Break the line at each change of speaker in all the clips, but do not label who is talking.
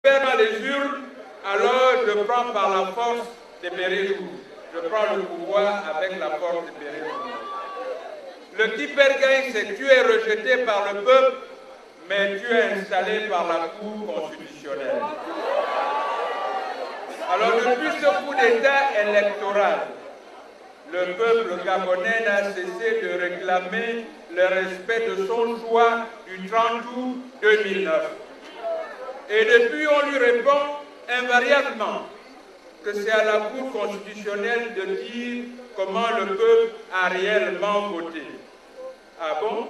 Dans les urnes, alors je prends par la force des bérets rouges. Je prends le pouvoir avec la force des bérets rouges. Le Kipergaï, c'est tu es rejeté par le peuple, mais tu es installé par la Cour constitutionnelle. Alors depuis ce coup d'État électoral, le peuple gabonais n'a cessé de réclamer le respect de son choix du 30 août 2009. Et depuis, on lui répond invariablement que c'est à la Cour constitutionnelle de dire comment le peuple a réellement voté. Ah bon?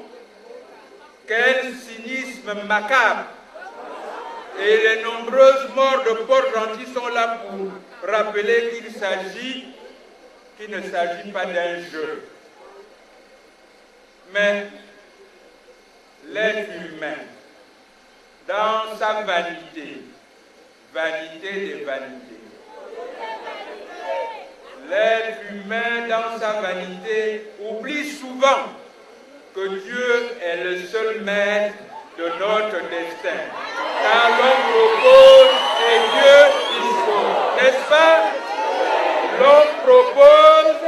Quel cynisme macabre! Et les nombreuses morts de Port-Gentil sont là pour rappeler qu'il ne s'agit pas d'un jeu. Mais l'être humain, dans sa vanité, vanité des vanités, l'être humain, dans sa vanité, oublie souvent que Dieu est le seul maître de notre destin. Car l'homme propose et Dieu dispose. N'est-ce pas? L'homme propose.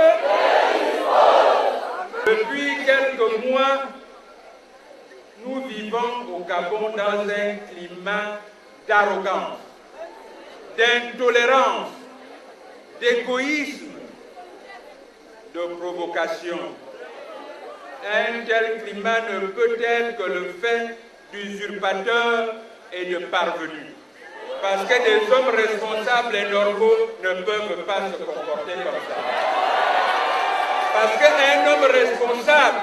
Depuis quelques mois, nous vivons au Gabon dans un climat d'arrogance, d'intolérance, d'égoïsme, de provocation. Un tel climat ne peut être que le fait d'usurpateurs et de parvenus. Parce que des hommes responsables et normaux ne peuvent pas se comporter comme ça. Parce qu'un homme responsable,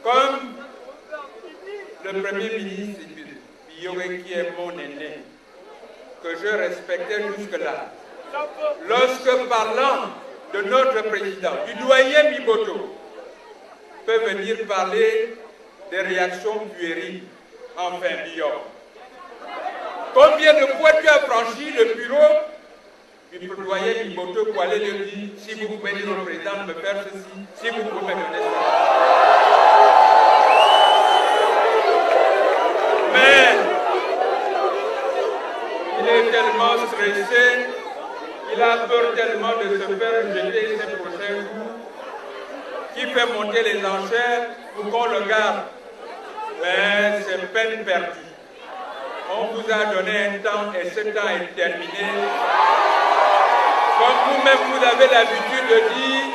comme le Premier ministre Biyoé, qui est mon aîné, que je respectais jusque-là, lorsque parlant de notre président, du doyen Miboto, peut venir parler des réactions puériles, enfin Biyoé. Combien de fois tu as franchi le bureau du doyen Miboto pour aller lui dire si vous pouvez dire au président de me faire ceci, si vous pouvez me donner cela. Mais il est tellement stressé, il a peur tellement de se faire jeter ses prochains coups, qui fait monter les enchères pour qu'on le garde. Mais c'est peine perdue. On vous a donné un temps et ce temps est terminé. Comme vous-même, vous avez l'habitude de dire,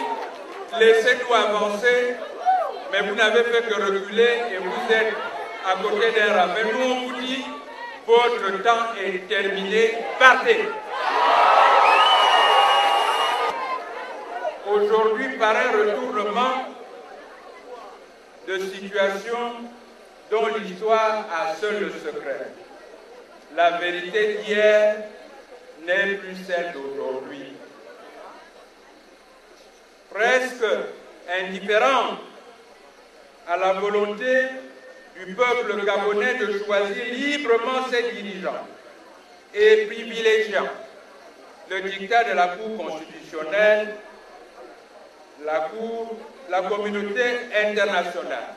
laissez-nous avancer, mais vous n'avez fait que reculer et vous êtes à côté d'un ravin. Nous, on vous dit, votre temps est terminé, partez. Aujourd'hui, par un retournement de situation dont l'histoire a seul le secret, la vérité d'hier n'est plus celle d'aujourd'hui. Presque indifférent à la volonté du peuple gabonais de choisir librement ses dirigeants et privilégiant le dictat de la Cour constitutionnelle, la communauté internationale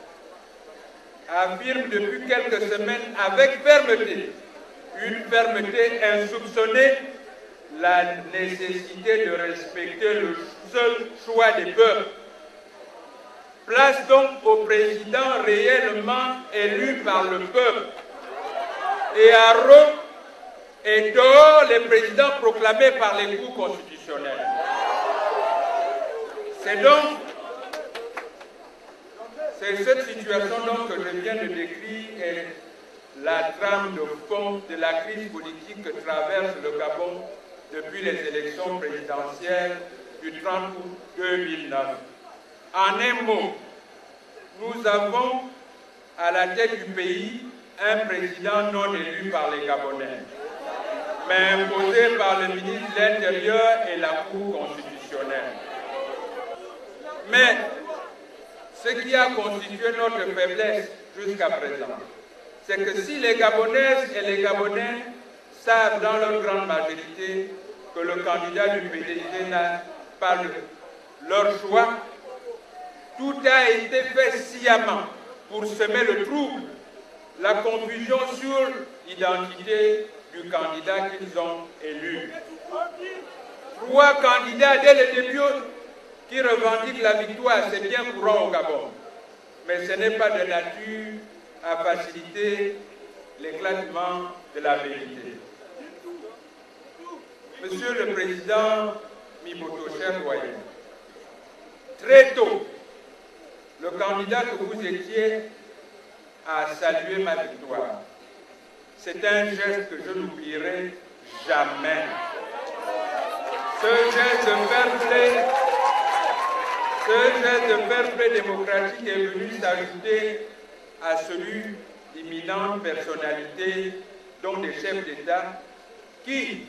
affirme depuis quelques semaines avec fermeté, une fermeté insoupçonnée, la nécessité de respecter le seul choix des peuples. Place donc au président réellement élu par le peuple. Et à Rome et dehors les présidents proclamés par les cours constitutionnels. C'est cette situation donc que je viens de décrire et la trame de fond de la crise politique que traverse le Gabon depuis les élections présidentielles du 30 août 2009. En un mot, nous avons à la tête du pays un président non élu par les Gabonais, mais imposé par le ministre de l'Intérieur et la Cour constitutionnelle. Mais ce qui a constitué notre faiblesse jusqu'à présent, c'est que si les Gabonaises et les Gabonais savent dans leur grande majorité que le candidat du PDG n'a pas leur choix, tout a été fait sciemment pour semer le trouble, la confusion sur identité du candidat qu'ils ont élu. 3 candidats dès le début qui revendiquent la victoire, c'est bien courant au Gabon. Mais ce n'est pas de nature à faciliter l'éclatement de la vérité. Monsieur le Président Mimoto, cher doyen, très tôt, le candidat que vous étiez a salué ma victoire. C'est un geste que je n'oublierai jamais. Ce geste de fair play démocratique est venu s'ajouter à celui d'imminentes personnalités, dont des chefs d'État, qui,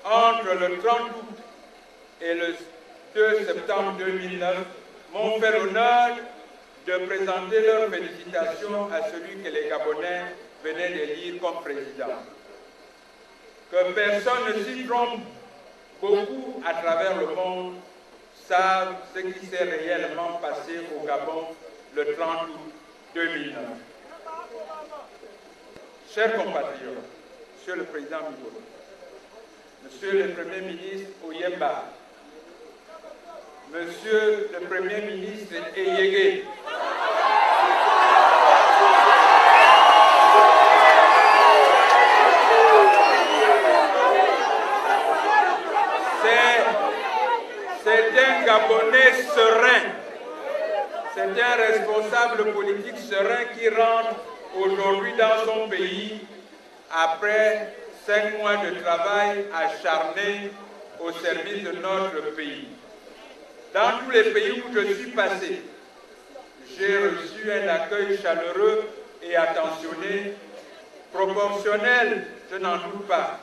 entre le 30 août et le 2 septembre 2009, m'ont fait l'honneur de présenter leurs félicitations à celui que les Gabonais venaient d'élire comme président. Que personne ne s'y trompe, beaucoup à travers le monde savent ce qui s'est réellement passé au Gabon le 30 août 2009. Chers compatriotes, Monsieur le Président Mimoto, Monsieur le Premier ministre Oyemba, Monsieur le Premier ministre Eyege, c'est un Gabonais serein, c'est un responsable politique serein qui rentre aujourd'hui dans son pays après 5 mois de travail acharné au service de notre pays. Dans tous les pays où je suis passé, j'ai reçu un accueil chaleureux et attentionné, proportionnel, je n'en doute pas,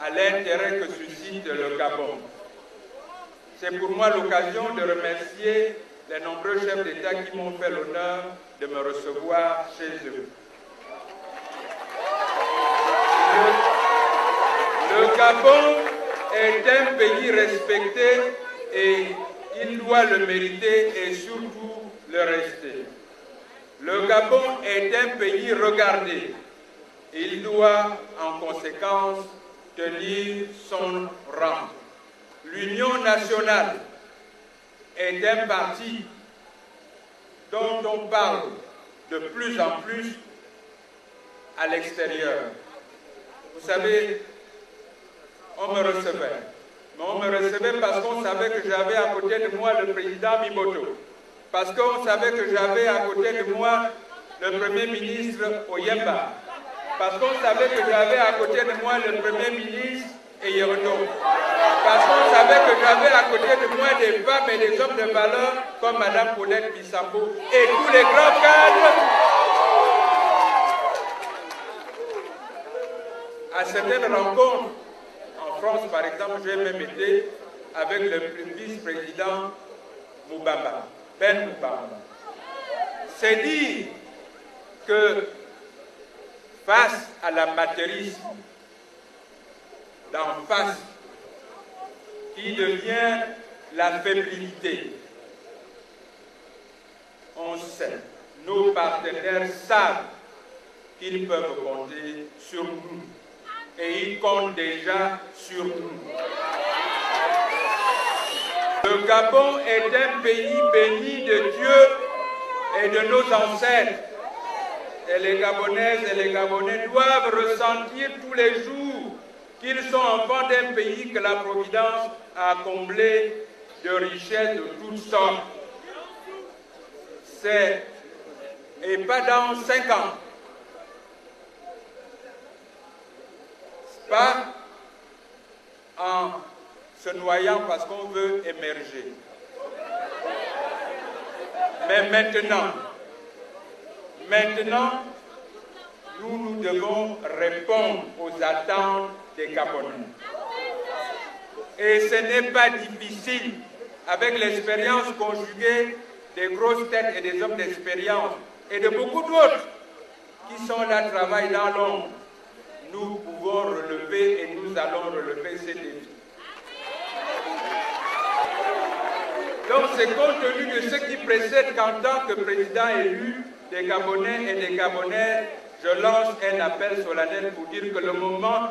à l'intérêt que suscite le Gabon. C'est pour moi l'occasion de remercier les nombreux chefs d'État qui m'ont fait l'honneur de me recevoir chez eux. Le Gabon est un pays respecté et il doit le mériter et surtout le rester. Le Gabon est un pays regardé. Il doit en conséquence tenir son rang. L'Union nationale est un parti dont on parle de plus en plus à l'extérieur. Vous savez, on me recevait. Mais on me recevait parce qu'on savait que j'avais à côté de moi le président Mimoto. Parce qu'on savait que j'avais à côté de moi le Premier ministre Oyemba. Parce qu'on savait que j'avais à côté de moi le Premier ministre Eyerdo. Parce qu'on savait que j'avais à côté de moi des femmes et des hommes de valeur comme Mme Paulette Bissambo et tous les grands cadres. À certaines rencontres, en France par exemple, j'ai même été avec le vice-président Moubamba, Ben Moubamba. C'est dire que face à l'amateurisme d'en face, qui devient la fébrilité, on sait, nos partenaires savent qu'ils peuvent compter sur nous et ils comptent déjà sur nous. Le Gabon est un pays béni de Dieu et de nos ancêtres. Et les Gabonaises et les Gabonais doivent ressentir tous les jours qu'ils sont enfants d'un pays que la Providence a comblé de richesses de toutes sortes. Et pas dans 5 ans. Pas en se noyant parce qu'on veut émerger. Mais maintenant, nous devons répondre aux attentes des Gabonais. Et ce n'est pas difficile, avec l'expérience conjuguée des grosses têtes et des hommes d'expérience et de beaucoup d'autres qui sont là, travaillent dans l'ombre. Nous pouvons relever et nous allons relever ces défis. Donc c'est compte tenu de ce qui précède qu'en tant que président élu, des Gabonais et des Gabonaises je lance un appel solennel pour dire que le moment